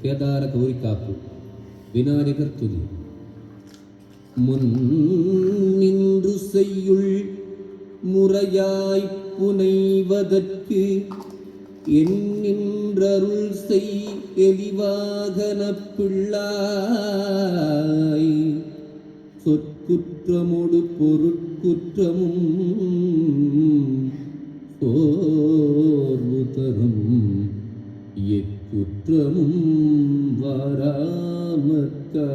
கேதார கௌரி காப்பு விநாயகர் துதி. முன் நின்று செய்யுள் முறையாய் புனைவதற்கு என் நின்றருள் செய் எலிவாகன பிள்ளாய் சொற்குற்றமோடு பொருட்குற்றமும் சோர்வு தரும் எக்குற்றமும் வாராமற்கா.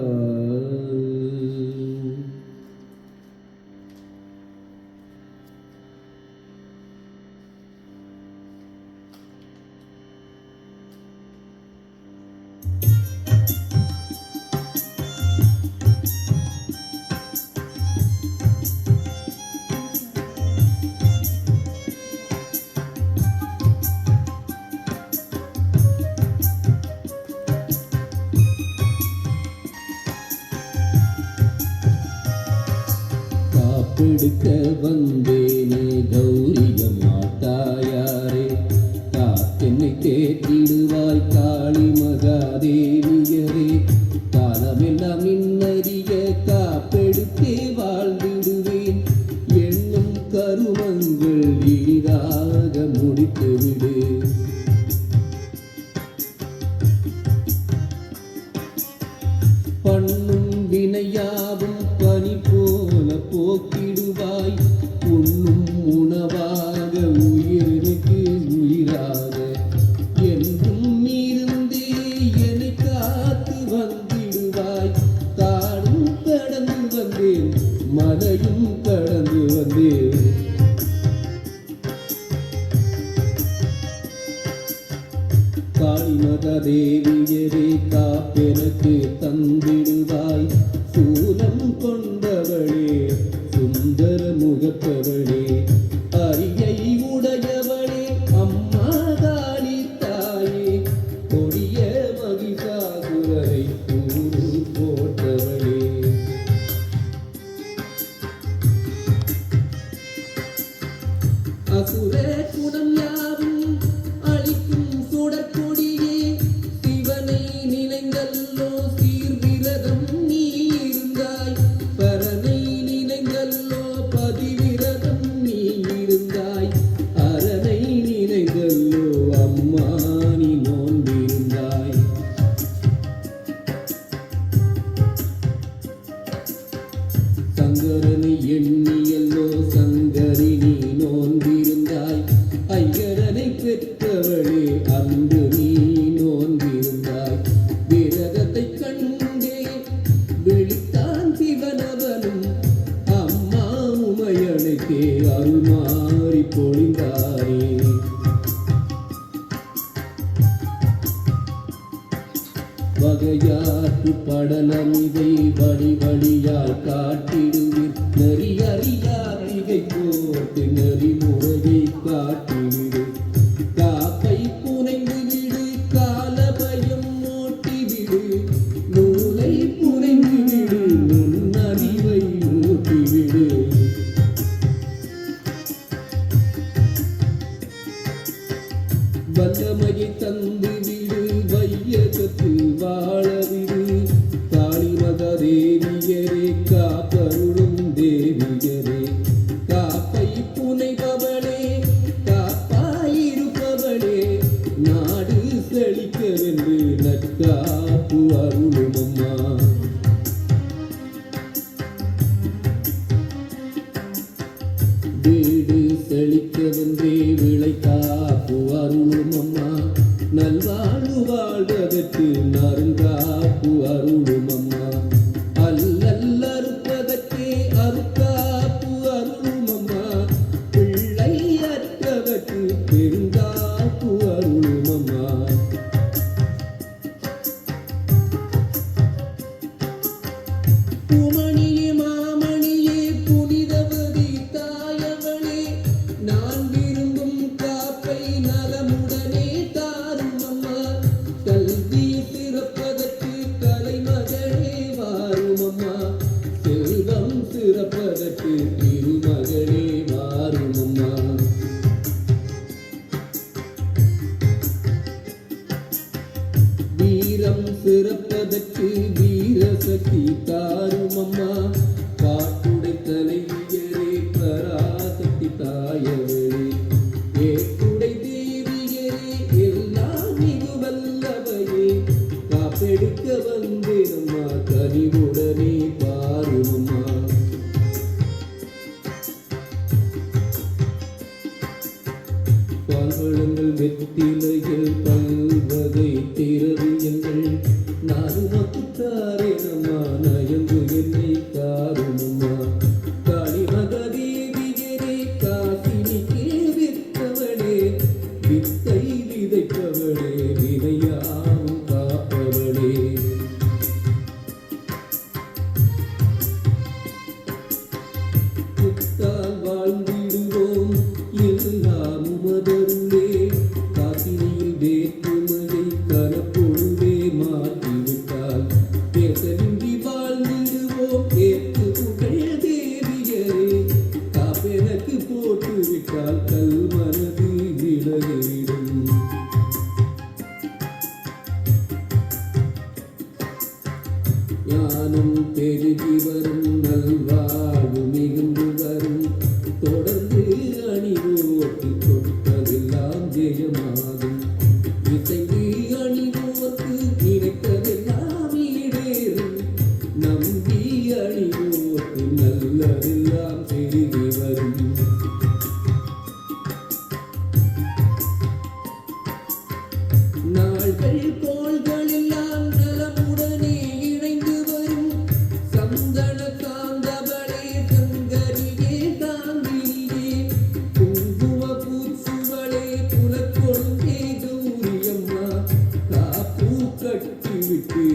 காப்பெடுக்க வந்தேனே கௌரிய மாதாயாரே, காத்தென்னை தேற்றிடுவாய் காளி மகாதேவியரே, காலமெல்லாம் நின்னறிய காப்பெடுத்தே வாழ்ந்திடுவேன், எண்ணும் கருமங்கள் எளிதாக முடித்துவிடு. பண்ணும் வினையாவும் பனி போல போக்கிடுவாய், உண்ணும் உணவாக உயிருக்கு உயிராக என்றும் இருந்தே என்னை காத்து வந்திடுவாய். காடும் கடந்து வந்தேன், மலையும் கடந்து வந்தேன், காளி மகாதேவியரே காப்பெனக்கு தந்திடுவாய். சூலம் கொண்டவளே சுந்தர முகத்தவளே, அரியை உடையவளே அம்மா காளி தாயே, கொடிய மகிஷாசுரரை கூறு போட்டவளே, அசுர குணம் யாவும் அழிக்கும் சுடற்கொடியே, சிவனை நினைந்தல்லோ சீர்விரதம் நீ இருந்தாய், பரனை நினைந்தல்லோ பதிவிரதம் நீ இருந்தாய், அரணை நினைந்தல்லோ அம்மா நீ நோன்பிருந்தாய். சங்கரனை எண்ணியல்லோ சங்கரி நீ நோன்பிருந்தாய், ஐயரனை பெற்றவளே அன்று நீ நோன்பிருந்தாய். விரதத்தை கண்டே விழித்தான் சிவனவனும், அம்மா உமையனைக்கே அருள் மாறி பொழிந்தாரே. வகையாற்று படலமிதை வழி வழியாய் காட்டிடுவீர், நெறியறியாதிகை கோர்த்து நெறிமுறையை காட்டிவிடு. காப்பை புனைந்து விடு, கால பயம் ஓட்டிவிடு, நூலை புனைந்து விடு, நுண்ணறிவை ஊட்டிவிடு. வல்லமையை தந்து விடு, வையகத்து வாழவிடு, காளி மகாதேவியரே காப்பருளும் தேவியரே, காப்பை புனைபவளே காப்பாயிருப்பவளே, நாடு செழிக்கவென்று நற்காப்பு அருளும் அம்மா. வீடு செழிக்கவென்றே விளை காப்பு அருளும் அம்மா, நல்வாழ்வு வாழ்வதற்கு நறுங்காப்பு அருளும் அம்மா, அல்லல் அறுப்பதற்கே அருக்காப்பு அருளும் அம்மா, பிள்ளை அற்றவர்க்கு பெருங்காப்பு அருளும் அம்மா. பூமணியே மாமணியே புனிதவதி தாயவளே, நான் விரும்பும் காப்பை நலமுடனே தாரும் அம்மா, கல்வி சிறப்பதற்கு கலைமகளே வா சிறப்பதற்கு வீரசக்தி தாரும் அம்மா. பாட்டுடை தலைவியரே பராசக்தி தாயவரே, ஏட்டுடை தேவியரே எல்லாம் மிகு வல்லவையே, காப்பெடுக்க வந்தேனம்மா கனிவுடனே பாரும் அம்மா. பால்வளங்கள் வெற்றிலைகள் பல்வகை திரவியங்கள் நாடு மக்குத்தாரே நம்மா நயங்கு என்னை காருமம்மா. காளி மகதேவியரே காசினிக்கே வித்தவளே, வித்தை விதைப்பவளே வினையாவும் காப்பவளே. புத்தால் வாழ்ந்திடுவோம் எல்லாம் உமதருளே, காசினியில் வேற்றுமையை கலப்பொழுவே மாற்றிவிட்டால் பேசலின்றி வாழ்ந்திடுவோம். ஏற்று புகழ் தேவியரே, காப்பெனக்கு போட்டுவிட்டால் கல் மனது விலகிடும். ஞானம் பெருகி வரும், நல்வாழ்வு மிகுந்து வரும், தொடர்ந்து அணிவோர்க்கு கொடுத்ததெல்லாம் ஜெயமாகும். இசைந்து அணிவோர்க்கு நினைத்ததெல்லாம் ஈடேறும், நம்பி அணிவோர்க்கு நல்லதெல்லாம் பெருகி வரும். நாள்கள் கோள்கள் எல்லாம் நலமுடனே இணைந்து வரும், சந்தன காந்தவளே சங்கரியே தாங்கினியே, குங்கும பூச்சுவளே புலக்கொழுந்தே கௌரியம்மா, காப்பு கட்டிவிட்டு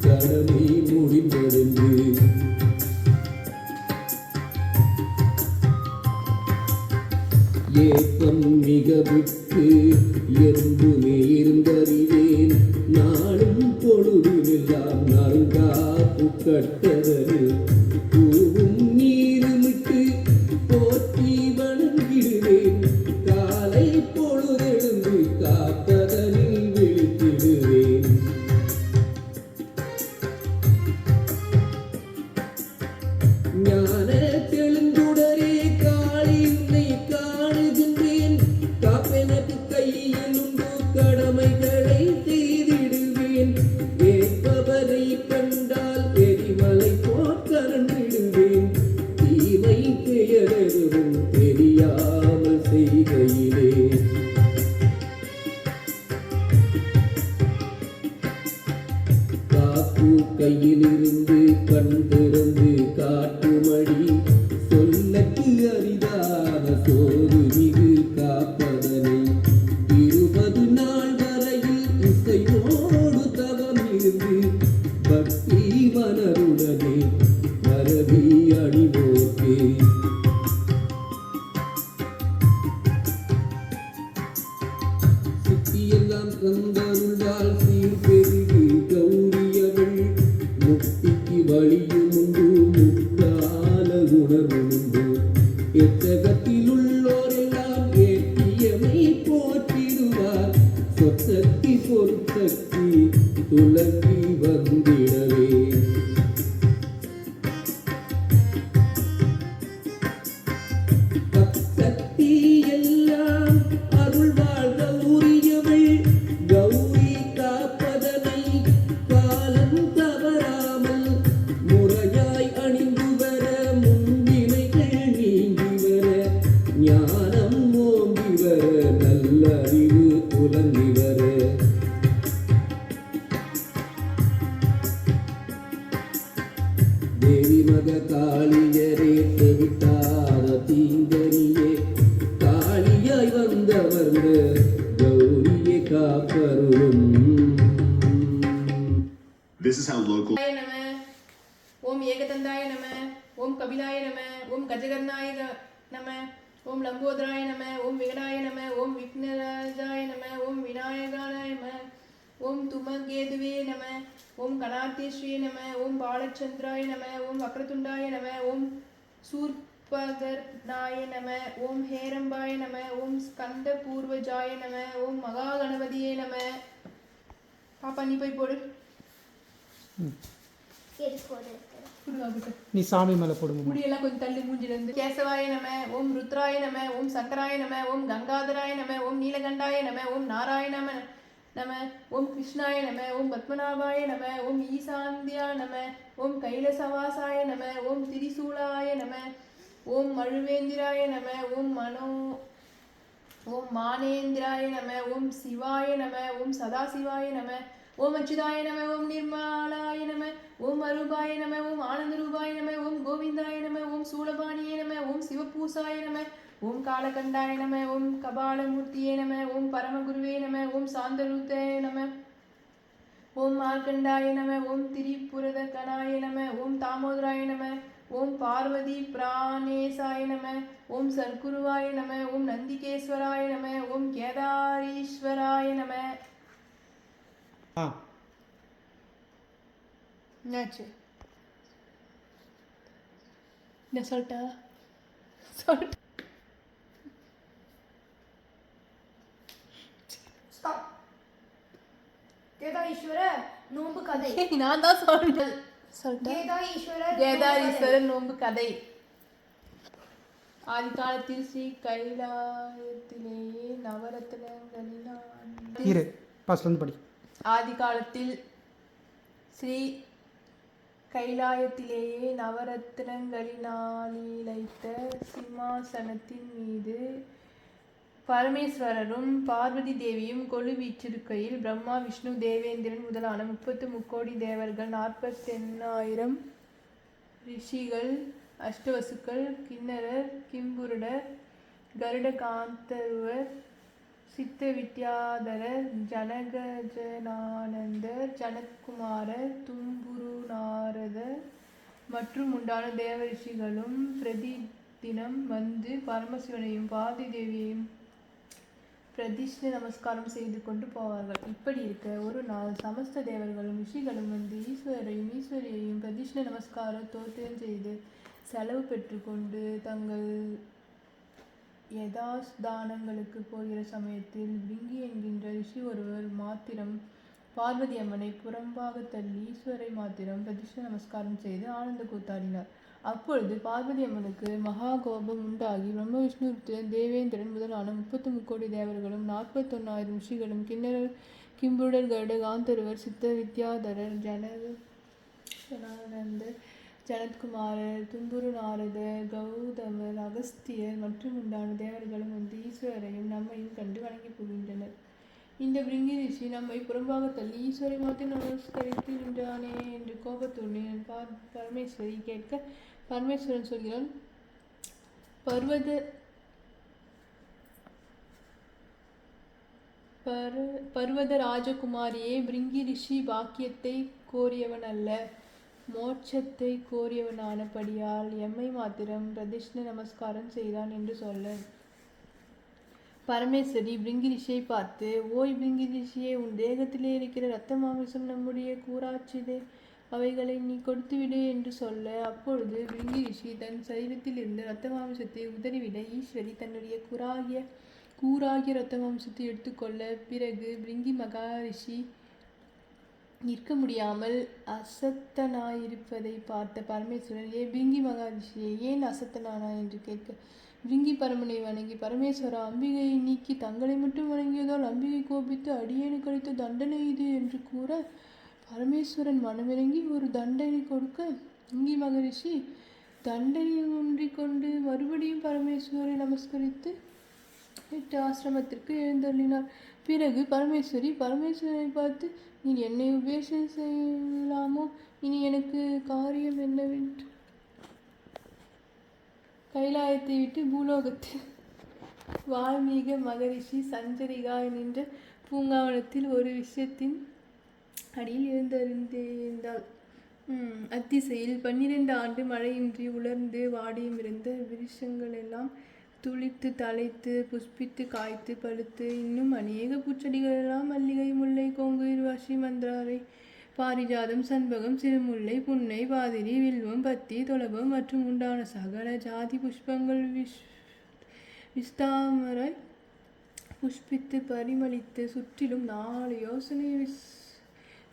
கடமை முடிந்ததென்று. ஏக்கம் மிக விட்டு எறும்புமே இருந்தறிவேன், நாளும் பொழுதுமெல்லாம் நல்காப்பு கட்டதனில் பூவும் நீருமிட்டு போற்றி வணங்கிடுவேன். காலை பொழுதெழுந்து காப்பதனில் விழித்திடுவேன். ஞான தெளிந்துடரே காளி உன்னை காணுகின்றேன், காப்பெனக்கு கையில் உண்டு கடமைகளை செய்திடுவேன். ஏற்பவரை கண்டால் எரிமலை போக்கரண்டிடுவேன், தீமை பெயரெதுவும் தெரியாமல் செய்கையிலே. காப்பு கையிலிருந்து கண் திறந்து காட்டுமடி, சொல்லக்கு அரிதான சோறு மிகு காப்பதனை 20 நாள் வரையில் இசையோடு தவம் இருந்து பக்தி மனருடனே மரபி அணிவோர்க்கே. சித்தியெல்லாம் தந்தருள்வாள் சீர் பெருகு கௌரியவள், முக்திக்கு வழியும் உண்டு முக்கால உணர்வும் உண்டு. எத்தகத்தில் உள்ளோரெல்லாம் ஏற்றியமை போற்றிடுவார், சொத்தத்தி பொருத்தத்தி துலங்கி வந்திடவே. பக்தத்தி எல்லாம் அருள்வாள் கௌரியவள், கௌரி காப்பதனை காலம் தவறாமல் முறையாய் அணிந்து வர, முன்வினைகள் நீங்கி வர, ஞானம் ஓங்கி வர, நல்லறிவு புலங்கி வர. தேவி மக காளியரே செவிட்டார தீங்கனியே, காளியாய் வந்தவர்ந்த கௌரியை காப்பருளும். This is how local நம ஓம் ஏகதந்தாய நம, ஓம் கபிலாய நம, ஓம் கஜகர்ணாய நம, ஓம் லம்போதராய நம, ஓம் விகடாய நம, ஓம் விக்னராஜாய நம, ஓம் விநாயகாய நம, ஓம் துமகேதுவே நம, ஓம் கணாத்தேஸ்வரியே நம, ஓம் பாலச்சந்திராய நம, ஓம் வக்ரதுண்டாய நம, ஓம் சூர்பகர்ணாய நம, ஓம் ஹேரம்பாய நம, ஓம் ஸ்கந்த பூர்வஜாய நம, ஓம் மகா கணபதியே நம. பாப்பா நீ போய் போடு. நீ சாமி மேலே போடுங்க. முடியெல்லாம் கொஞ்சம் தள்ளி மூஞ்சில இருந்து. கேசவாய நம, ஓம் ருத்ராய நம, ஓம் சங்கராய நம, ஓம் கங்காதராய நம, ஓம் நீலகண்டாய நம, ஓம் நாராயண நம, ஓம் கிருஷ்ணாய நம, ஓம் பத்மநாபாய நம, ஓம் ஈசாந்தியா நம, ஓம் கைலசவாசாய நம, ஓம் திரிசூலாய நம, ஓம் மழுவேந்திராய நம, ஓம் மானேந்திராய நம, ஓம் சிவாய நம, ஓம் சதாசிவாய நம, ஓம் அச்சுதாய நம, ஓம் நிர்மலாய நம, ஓம் அரூபாய நம, ஓம் ஆனந்தரூபாய நம, ஓம் கோவிந்தாய நம, ஓம் சூலபாணியே நம, ஓம் சிவபூசாய நம, ஓம் காலகண்டாய நம, ஓம் கபாலமூர்த்தியே நம, ஓம் பரமகுருவே நம, ஓம் சாந்தரூதே நம, ஓம் மார்க்கண்டாய நம, ஓம் திரிபுரதகனாய நம, ஓம் தாமோதராய நம, ஓம் பார்வதி பிராணேசாய நம, ஓம் சர்க்குருவாய நம, ஓம் நந்திகேஸ்வராய நம, ஓம் கேதாரீஸ்வராய நம. என்னாச்சு? என்ன சொல்லிட்டா? கேதாரீஸ்வர நோன்பு கதை. நான் தான் சொல்றேன். கேதாரீஸ்வரர் நோன்பு கதை. ஆதி காலத்தில் ஸ்ரீ கைலாயத்திலேயே நவரத்னங்களினால் ஆதி காலத்தில் ஸ்ரீ கைலாயத்திலேயே நவரத்னங்களினாலிழைத்த சிம்மாசனத்தின் மீது பரமேஸ்வரரும் பார்வதி தேவியும் கொலு வீற்றிருக்கையில் பிரம்மா விஷ்ணு தேவேந்திரன் முதலான 30 முக்கோடி தேவர்கள் 48,000 ரிஷிகள் அஷ்டவசுக்கள் கிண்ணரர் கிம்புருடர் கருடகாந்தர்வர் சித்த வித்யாதரர் ஜனகஜனானந்தர் ஜனத்குமாரர் தும்புரு நாரதர் மற்றும் உண்டான தேவ ரிஷிகளும் பிரதி தினம் வந்து பரமசிவனையும் பார்வதி தேவியையும் பிரதிஷ்ட நமஸ்காரம் செய்து கொண்டு போவார்கள். இப்படி இருக்க ஒரு நாள் சமஸ்த தேவர்களும் ரிஷிகளும் வந்து ஈஸ்வரையும் ஈஸ்வரியையும் பிரதிஷ்ட நமஸ்கார தோத்திரம் செய்து செலவு பெற்றுக்கொண்டு தங்கள் யதாஸ்தானங்களுக்கு போகிற சமயத்தில் பிருங்கி என்கின்ற ரிஷி ஒருவர் மாத்திரம் பார்வதி அம்மனை புறம்பாக தள்ளி ஈஸ்வரை மாத்திரம் பிரதிஷ்ட நமஸ்காரம் செய்து ஆனந்த கூத்தாடினார். அப்பொழுது பார்வதி அம்மனுக்கு மகா கோபம் உண்டாகி பிரம்ம விஷ்ணு ருத்ரன் தேவேந்திரன் முதலான 30 முக்கோடி தேவர்களும் 41,000 ரிஷிகளும் கிண்ணரர் கிம்புடர் கருட காந்தருவர் சித்த வித்யாதரர் ஜனகஜனானந்தர் ஜனத்குமாரர் தும்புரு நாரதர் கௌதமர் அகஸ்தியர் மற்றும் உண்டான தேவர்களும் வந்து ஈஸ்வரையும் நம்மையும் கண்டு வணங்கி போகின்றனர். இந்த பிருங்கி ரிஷி நம்மை புறம்பாக தள்ளி ஈஸ்வரை மாத்திரம் நமஸ்கரித்து நின்றானே என்று கோபத்துடன் பரமேஸ்வரி கேட்க பரமேஸ்வரன் சொல்கிறான், பர்வத ராஜகுமாரியே, பிருங்கி ரிஷி பாக்கியத்தை கோரியவன் அல்ல, மோட்சத்தை கோரியவனானபடியால் எம்மை மாத்திரம் பிரதிஷ்ட நமஸ்காரம் செய்தான் என்று சொல்ல பரமேஸ்வரி பிருங்கி ரிஷியை பார்த்து, ஓய் பிருங்கி ரிஷியே, உன் தேகத்திலே இருக்கிற இரத்த மாமிசம் நம்முடைய கூறாச்சிதே, அவைகளை நீ கொடுத்துவிடு என்று சொல்ல அப்பொழுது பிருங்கி ரிஷி தன் சரீரத்தில் இருந்த இரத்த மாமிசத்தை உதறிவிட ஈஸ்வரி தன்னுடைய கூறாகிய இரத்த மாமிசத்தை எடுத்துக்கொள்ள பிறகு பிருங்கி மகாரிஷி நிற்க முடியாமல் அசத்தனாயிருப்பதை பார்த்த பரமேஸ்வரன், பிருங்கி மகாரிஷியை ஏன் அசத்தனானா என்று கேட்க பிருங்கி பரமனை வணங்கி, பரமேஸ்வரா, அம்பிகையை நீக்கி தங்களை மட்டும் வணங்கியதால் அம்பிகை கோபித்து அடியேனுக்கு அளித்த தண்டனை இது என்று கூற பரமேஸ்வரன் மனமிறங்கி ஒரு தண்டனை கொடுக்க பிருங்கி மகரிஷி தண்டனை ஒன்றிக்கொண்டு மறுபடியும் பரமேஸ்வரை நமஸ்கரித்து விட்டு ஆசிரமத்திற்கு எழுந்தள்ளினார். பிறகு பரமேஸ்வரை பார்த்து, நீ என்னை உபேட்சை செய்யலாமோ? இனி எனக்கு காரியம் என்னவென்று கைலாயத்தை விட்டு பூலோகத்தில் வால்மீக மகரிஷி சஞ்சரிகா நின்ற பூங்காவனத்தில் ஒரு விஷயத்தின் அடியில் எழுந்திருந்தாள். அத்திசையில் 12 ஆண்டு மழையின்றி உலர்ந்து வாடியும் இருந்த விருஷங்கள் எல்லாம் துளித்து தழைத்து புஷ்பித்து காய்த்து பழுத்து இன்னும் அநேக பூச்செடிகள் எல்லாம் மல்லிகை முல்லை கோங்கு இருவாசி மந்திராரை பாரிஜாதம் சண்பகம் சிறுமுல்லை புன்னை பாதிரி வில்வம் பத்தி துளபம் மற்றும் உண்டான சகல ஜாதி புஷ்பங்கள் விஸ்தாமராய் புஷ்பித்து பரிமளித்து சுற்றிலும் 4 யோசனை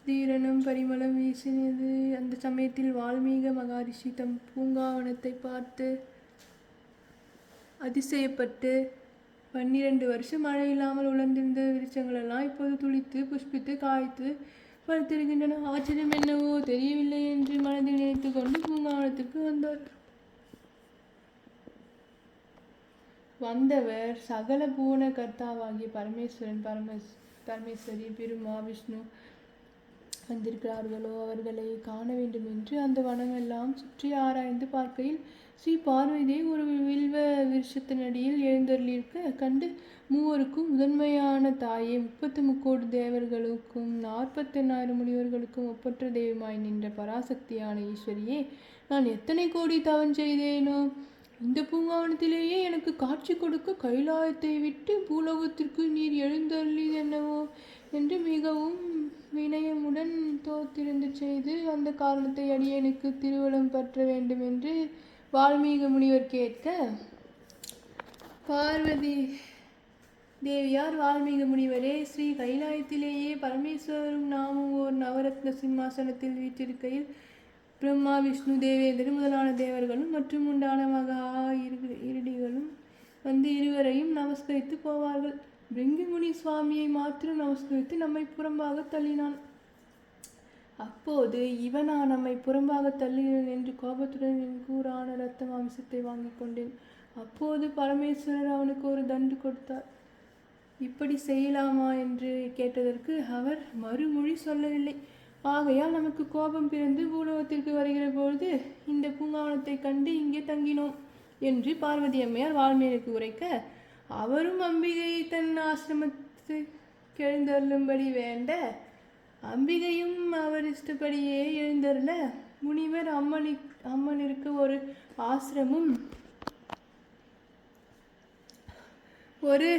தீரனும் பரிமளம் வீசினது. அந்த சமயத்தில் வால்மீக மகரிஷி தம் பூங்காவனத்தை பார்த்து அதிசயப்பட்டு 12 வருஷம் மழை இல்லாமல் உலர்ந்திருந்த விருட்சங்களெல்லாம் இப்போது துளித்து புஷ்பித்து காய்த்து பழுத்திருக்கின்றன. ஆச்சரியம் என்னவோ தெரியவில்லை என்று மனதில் நினைத்து கொண்டு பூங்காவனத்திற்கு வந்தார். வந்தவர் சகல பூவன கர்த்தாவாகிய பரமேஸ்வரன், பரமேஸ்வரி, பிரம்மா, விஷ்ணு வந்திருக்கிறார்களோ அவர்களை காண வேண்டும் என்று அந்த வனமெல்லாம் சுற்றி ஆராய்ந்து பார்க்கையில் ஸ்ரீ பார்வதி ஒரு வில்வ விருஷத்தினடியில் எழுந்தருளியிருக்க கண்டு, மூவருக்கும் முதன்மையான தாயே, 33 தேவர்களுக்கும் 48,000 முனிவர்களுக்கும் ஒப்பற்ற தெய்வமாய் நின்ற பராசக்தியான ஈஸ்வரியே, நான் எத்தனை கோடி தவம் செய்தேனோ! இந்த பூங்காவனத்திலேயே எனக்கு காட்சி கொடுக்க கைலாயத்தை விட்டு பூலோகத்திற்கு நீர் எழுந்தருளிதென்னவோ என்று மிகவும் வினயமுடன் தோத்திருந்து செய்து, அந்த காரணத்தை அடியேனுக்கு திருவலம் பற்ற வேண்டும் என்று வால்மீக முனிவர் கேட்க, பார்வதி தேவியார், வால்மீக முனிவரே, ஸ்ரீ கைலாயத்திலேயே பரமேஸ்வரரும் நாமும் ஓர் நவரத்ன சிம்மாசனத்தில் வீற்றிருக்கையில் பிரம்மா, விஷ்ணு, தேவேந்திரன் முதலான தேவர்களும் மற்றும் உண்டான மகா இருடிகளும் வந்து இருவரையும் நமஸ்கரித்து போவார்கள். பிருங்குமுனி சுவாமியை மாத்திரம் நமஸ்கரித்து நம்மை புறம்பாக தள்ளினான். அப்போது இவனா நம்மை புறம்பாக தள்ளினேன் என்று கோபத்துடன் என் கூறான இரத்த மாம்சத்தை வாங்கி கொண்டேன். அப்போது பரமேஸ்வரர் அவனுக்கு ஒரு தண்டு கொடுத்தார். இப்படி செய்யலாமா என்று கேட்டதற்கு அவர் மறுமொழி சொல்லவில்லை. ஆகையால் நமக்கு கோபம் பிறந்து பூலோகத்திற்கு வருகிற பொழுது இந்த பூங்காவனத்தை கண்டு இங்கே தங்கினோம் என்று பார்வதி அம்மையார் வால்மீகிக்கு உரைக்க, அவரும் அம்பிகை தன் ஆசிரமத்தை எழுந்தருளும்படி வேண்ட, அம்பிகையும் அவர் இஷ்டப்படியே எழுந்தருள, முனிவர் அம்மனிற்கு ஒரு ஆசிரமும் ஒரு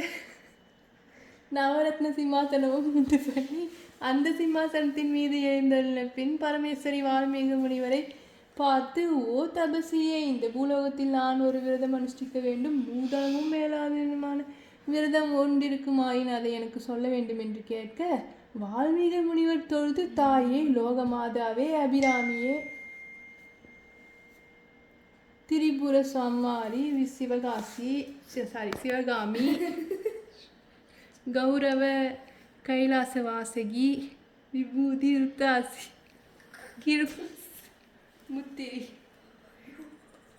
நவரத்ன சிம்மாசனமும் உண்டு பண்ணி அந்த சிம்மாசனத்தின் மீது எழுந்தருளின பின் பரமேஸ்வரி வால்மீக முனிவரை பார்த்து, ஓ தபசியே, இந்த பூலோகத்தில் நான் ஒரு விரதம் அனுஷ்டிக்க வேண்டும். நூதனமும் மேலாதனமான விரதம் ஒன்றிருக்குமாயின் அதை எனக்கு சொல்ல வேண்டும் என்று கேட்க, வால்மீக முனிவர் தொழுது, தாயே, லோகமாதாவே, அபிராமியே, திரிபுர சம்மாரி, சிவகாமி, கௌரவ கைலாசவாசகி, விபூதி ருத்தாசி, முத்திரி,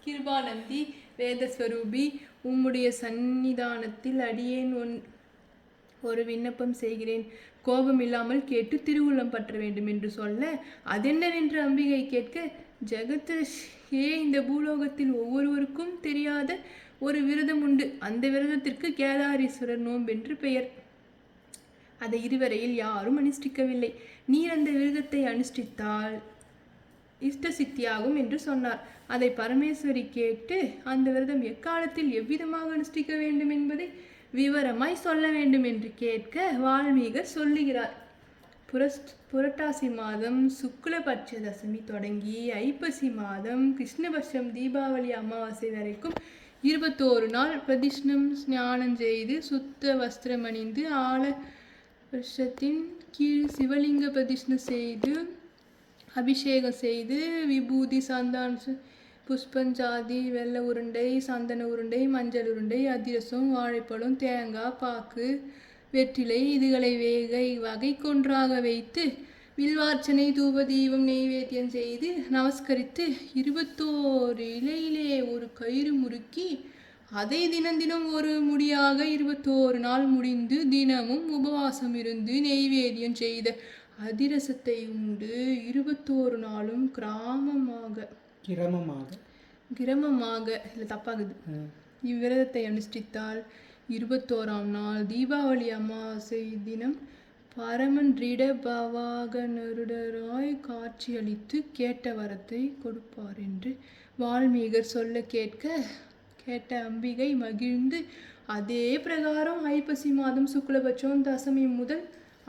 கிருபானந்தி, வேதஸ்வரூபி, உம்முடைய சந்நிதானத்தில் அடியேன் ஒரு விண்ணப்பம் செய்கிறேன். கோபம் இல்லாமல் கேட்டு திருவுள்ளம் பற்ற வேண்டும் என்று சொல்ல, அதென்னவென்று அம்பிகை கேட்க, ஜெகதே, இந்த பூலோகத்தில் ஒவ்வொருவருக்கும் தெரியாத ஒரு விரதம் உண்டு. அந்த விரதத்திற்கு கேதாரீஸ்வரர் நோன்பென்று பெயர். அதை இதுவரையில் யாரும் அனுஷ்டிக்கவில்லை. நீர் அந்த விரதத்தை அனுஷ்டித்தால் இஷ்ட சித்தியாகும் என்று சொன்னார். அதை பரமேஸ்வரி கேட்டு, அந்த விரதம் எக்காலத்தில் எவ்விதமாக அனுஷ்டிக்க வேண்டும் என்பதை விவரமாய் சொல்ல வேண்டும் என்று கேட்க, வால்மீகர் சொல்லுகிறார். புரட்டாசி மாதம் சுக்லபட்ச தசமி தொடங்கி ஐப்பசி மாதம் கிருஷ்ணபட்சம் தீபாவளி அமாவாசை வரைக்கும் 21 நாள் பிரதிஷ்ணம் ஸ்நானம் செய்து சுத்த வஸ்திரம் அணிந்து ஆல வருஷத்தின் கீழ் சிவலிங்க பிரதிஷ்ணம் செய்து அபிஷேகம் செய்து விபூதி, சந்தான, புஷ்பஞ்சாதி, வெள்ளை உருண்டை, சந்தன உருண்டை, மஞ்சள் உருண்டை, அதிரசம், வாழைப்பழம், தேங்காய், பாக்கு, வெற்றிலை இதுகளை வகை கொன்றாக வைத்து வில்வார்ச்சனை, தூப தீபம் நெய்வேத்தியம் செய்து நமஸ்கரித்து 21 இலையிலே ஒரு கயிறு முறுக்கி அதை தினம் ஒரு முடியாக 21 நாள் முடிந்து தினமும் உபவாசம் இருந்து நெய்வேத்தியம் செய்த அதிரசத்தை உண்டு 21 நாளும் கிரமமாக இல்லை தப்பாகுது இவ்விரதத்தை அனுஷ்டித்தால் 21ஆம் நாள் தீபாவளி அமாவாசை தினம் பரமன் ரிட பவாகனருடராய் காட்சியளித்து கேட்ட வரத்தை கொடுப்பார் என்று வால்மீகர் சொல்ல கேட்ட அம்பிகை மகிழ்ந்து அதே பிரகாரம் ஐப்பசி மாதம் சுக்லபட்சம் தசமி முதல்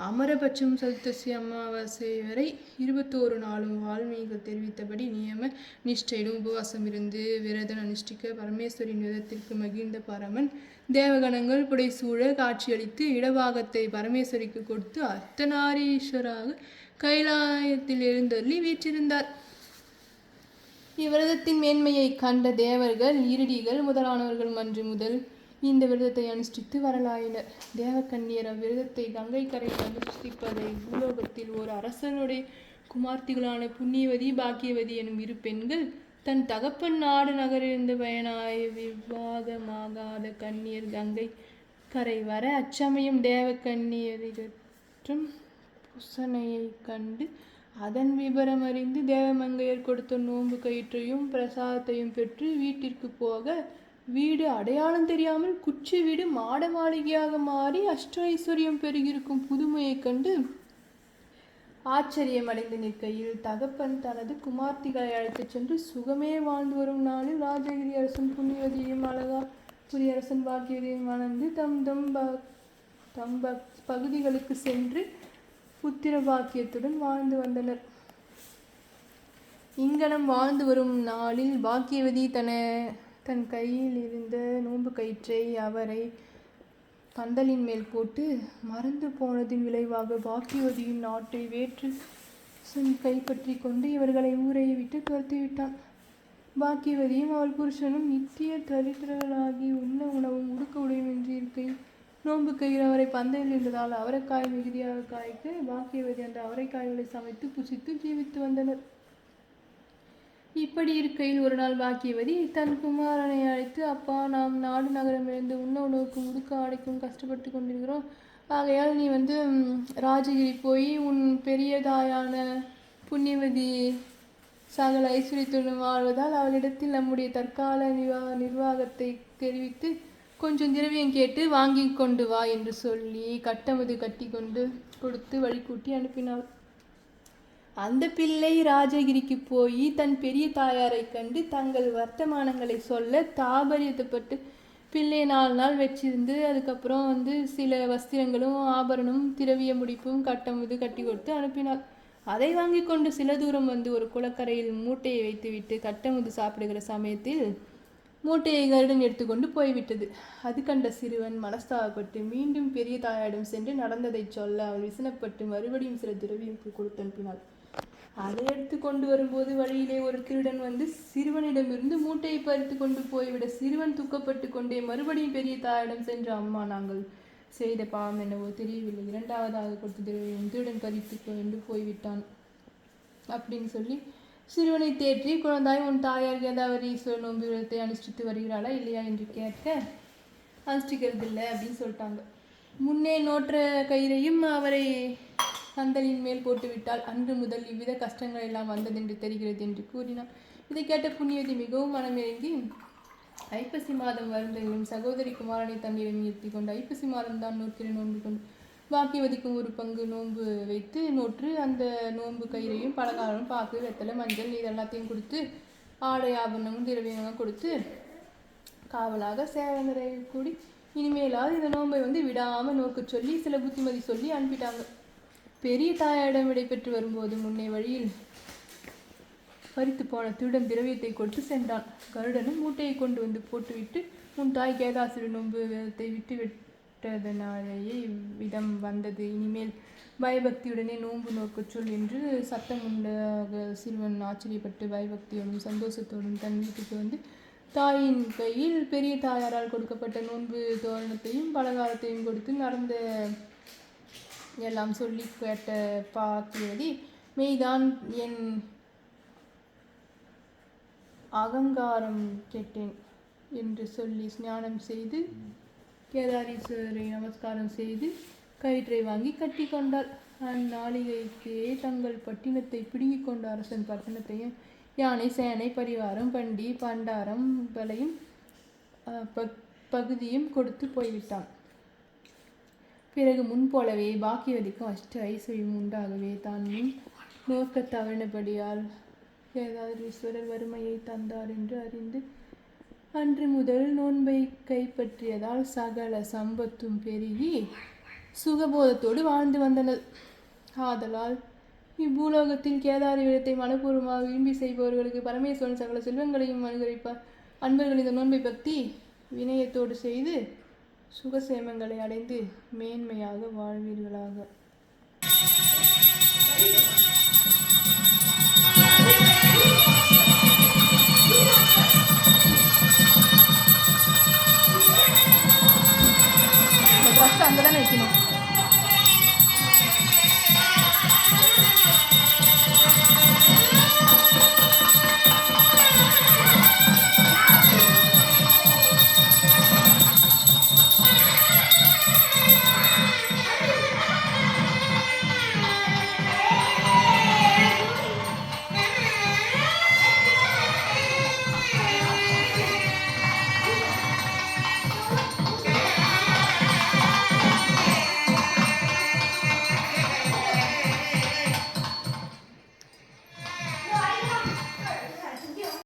அமரபட்சம் சதுர்த்தசி அமாவாசை வரை 21 நாளும் வால்மீகர் தெரிவித்தபடி நியம நிஷ்டையிலும் உபவாசம் இருந்து விரதம் அனுஷ்டிக்க பரமேஸ்வரின் விரதத்திற்கு மகிழ்ந்த பரமன் தேவகணங்கள் புடைசூழ காட்சியளித்து இடபாகத்தை பரமேஸ்வரிக்கு கொடுத்து அர்த்தநாரீஸ்வராக கைலாயத்தில் எழுந்தருளி வீற்றிருந்தார். இவ்விரதத்தின் மேன்மையை கண்ட தேவர்கள், இருடிகள் முதலானவர்கள் அன்று முதல் இந்த விரதத்தை அனுஷ்டித்து வரலாயினர். தேவக்கன்னியர் அவ்விரதத்தை கங்கை கரையில் அனுஷ்டிப்பதை பூலோகத்தில் ஒரு அரசனுடைய குமார்த்திகளான புண்ணியவதி, பாக்கியவதி எனும் இரு பெண்கள் தன் தகப்பன் நாடு நகரிலிருந்து பயனாய் விவாகமாகாத கன்னியர் கங்கை கரை வர அச்சமயம் தேவக்கன்னியரிடம் புசனையை கண்டு அதன் விபரம் அறிந்து தேவமங்கையர் கொடுத்த நோன்பு கயிற்றையும் பிரசாதத்தையும் பெற்று வீட்டிற்கு போக, வீடு அடையாளம் தெரியாமல் குச்சி வீடு மாட மாளிகையாக மாறி அஷ்ட ஐஸ்வர்யம் பெருகிருக்கும் புதுமையை கண்டு ஆச்சரியமடைந்து நிற்கையில் தகப்பன் தனது குமார்த்திகளை அழைத்துச் சென்று சுகமே வாழ்ந்து வரும் நாளில் ராஜகிரி அரசன் புண்ணியவதியையும் அழகாபுரி அரசன் பாக்கியவதியையும் மணந்து தம் பகுதிகளுக்கு சென்று புத்திர பாக்கியத்துடன் வாழ்ந்து வந்தனர். இங்கனம் வாழ்ந்து வரும் நாளில் பாக்கியவதி தன் கையில் இருந்த நோன்பு கயிற்றை அவரை பந்தலின் மேல் போட்டு மறந்து போனதின் விளைவாக பாக்கியவதியின் நாட்டை வேற்று கைப்பற்றி கொண்டு இவர்களை ஊரை விட்டு துரத்திவிட்டான். பாக்கியவதியும் அவள் புருஷனும் நித்திய தரித்திரர்களாகி உண்ண உணவும் உடுக்க உடையுமின்றி இருக்கையில் நோன்பு கயிறு அவரை பந்தலில் இருந்ததால் அவரைக்காய் மிகுதியாக காய்க்க பாக்கியவதி அந்த அவரைக்காய்களை சமைத்து புசித்து ஜீவித்து வந்தனர். இப்படி இருக்கையில் ஒரு நாள் பாக்கியவதி தன் குமாரனை அழைத்து, அப்பா, நாம் நாடு நகரமிருந்து உண்ண உணவுக்கும் உடுக்க ஆடைக்கும் கஷ்டப்பட்டு கொண்டிருக்கிறோம். ஆகையால் நீ ராஜகிரி போய் உன் பெரிய தாயான புண்ணியவதி சகல ஐஸ்வர்யத்துடன் வாழ்வதால் அவளிடத்தில் நம்முடைய தற்கால நிர்வாகத்தை தெரிவித்து கொஞ்சம் திரவியம் கேட்டு வாங்கி கொண்டு வா என்று சொல்லி கட்டமது கட்டி கொண்டு கொடுத்து வழிகூட்டி அனுப்பினாள். அந்த பிள்ளை ராஜகிரிக்கு போய் தன் பெரிய தாயாரை கண்டு தங்கள் வர்த்தமானங்களை சொல்ல தாபரியப்பட்டு பிள்ளை 4 நாள் வச்சிருந்து அதுக்கப்புறம் சில வஸ்திரங்களும் ஆபரணம் திரவிய முடிப்பும் கட்டமுது கட்டி கொடுத்து அனுப்பினாள். அதை வாங்கி கொண்டு சில தூரம் ஒரு குளக்கரையில் மூட்டையை வைத்துவிட்டு கட்டமுது சாப்பிடுகிற சமயத்தில் மூட்டையை கருடன் எடுத்துக்கொண்டு போய்விட்டது. அது கண்ட சிறுவன் மனஸ்தாபப்பட்டு மீண்டும் பெரிய தாயாரிடம் சென்று நடந்ததை சொல்ல அவள் விசனப்பட்டு மறுபடியும் சில திரவியம் கொடுத்து அனுப்பினாள். அதை எடுத்து கொண்டு வரும்போது வழியிலே ஒரு திருடன் சிறுவனிடமிருந்து மூட்டையை பறித்து கொண்டு போய்விட சிறுவன் துக்கப்பட்டு கொண்டே மறுபடியும் பெரிய தாயிடம் சென்று, அம்மா, நாங்கள் செய்த பாவம் என்னவோ தெரியவில்லை, 2வதாக கொடுத்த திரவியம் திருடன் பறித்து கொண்டு போய்விட்டான் அப்படின்னு சொல்லி சிறுவனை தேற்றி, குழந்தாய், உன் தாயார் கேதாவரி ஈஸ்வரர் நோன்பு விரதத்தை அனுஷ்டித்து வருகிறாளா இல்லையா என்று கேட்க, அனுஷ்டிக்கிறது இல்லை அப்படின்னு சொல்லிட்டாங்க. முன்னே நோற்ற கயிறையும் அவரை பந்தலின் மேல் போட்டு விட்டால் அன்று முதல் இவ்வித கஷ்டங்கள் எல்லாம் வந்ததென்று தெரிகிறது என்று கூறினார். இதை கேட்ட புண்ணியவதி மிகவும் மனமிறங்கி ஐப்பசி மாதம் வருந்தவும் சகோதரி குமாரனை தன்னிடம் நிறுத்தி கொண்டு ஐப்பசி மாதம் தான் நோக்கிறேன் நோன்பு கொண்டு பாக்கியவதிக்கும் ஒரு பங்கு நோன்பு வைத்து நோற்று அந்த நோன்பு கயிறையும் பலகாரம், பாக்கு, வெத்தலை, மஞ்சள் இதெல்லாத்தையும் கொடுத்து ஆடை ஆபரணமும் திரவியமாக கொடுத்து காவலாக சேவந்தரை கூடி இனிமேலாவது இந்த நோன்பை விடாமல் நோக்க சொல்லி சில புத்திமதி சொல்லி அனுப்பிட்டாங்க. பெரிய தாயாரிடம் விடை பெற்று வரும்போது முன்னே வழியில் பறித்து போன திருடன் திரவியத்தை கொடுத்து சென்றான். கருடனும் மூட்டையை கொண்டு போட்டுவிட்டு, உன் தாய் கேதாசுரி நோன்பு விரதத்தை விட்டு விட்டதனாலேயே இவ்விதம் வந்தது, இனிமேல் பயபக்தியுடனே நோன்பு நோக்க சொல் என்று சத்தம் உண்டாக சிறுவன் ஆச்சரியப்பட்டு பயபக்தியோடும் சந்தோஷத்தோடும் தன் வீட்டுக்கு தாயின் கையில் பெரிய தாயாரால் கொடுக்கப்பட்ட நோன்பு தோரணத்தையும் பலகாரத்தையும் கொடுத்து நடந்த எல்லாம் சொல்லி கேட்ட பாக்கியவதி, மெய்தான், என் அகங்காரம் கேட்டேன் என்று சொல்லி ஸ்நானம் செய்து கேதாரீஸ்வரரை நமஸ்காரம் செய்து கயிற்றை வாங்கி கட்டி கொண்டாள். அந்நாளிகைக்கே தங்கள் பட்டினத்தை பிடுங்கிக் கொண்ட அரசன் பட்டணத்தையும் யானை, சேனை, பரிவாரம், பண்டி, பண்டாரம் பலையும் பகுதியும் கொடுத்து போய்விட்டான். பிறகு முன்போலவே பாக்கியவதிக்கும் அஷ்ட ஐஸ்வர்யம் உண்டாகவே தான் முன் நோக்க தவறினபடியால் கேதாரீஸ்வரர் வறுமையை தந்தார் என்று அறிந்து அன்று முதல் நோன்பை கைப்பற்றியதால் சகல சம்பத்தும் பெருகி சுகபோதத்தோடு வாழ்ந்து வந்தனர். ஆதலால் இப்பூலோகத்தில் கேதாரி விரதத்தை மனப்பூர்வமாக விரும்பி செய்பவர்களுக்கு பரமேஸ்வரன் சகல செல்வங்களையும் அனுகரிப்பார். அன்பர்கள் இந்த நோன்பை பக்தி வினயத்தோடு செய்து சுகசேமங்களை அடைந்து மேன்மையாக வாழ்வீர்களாக. ஐயோ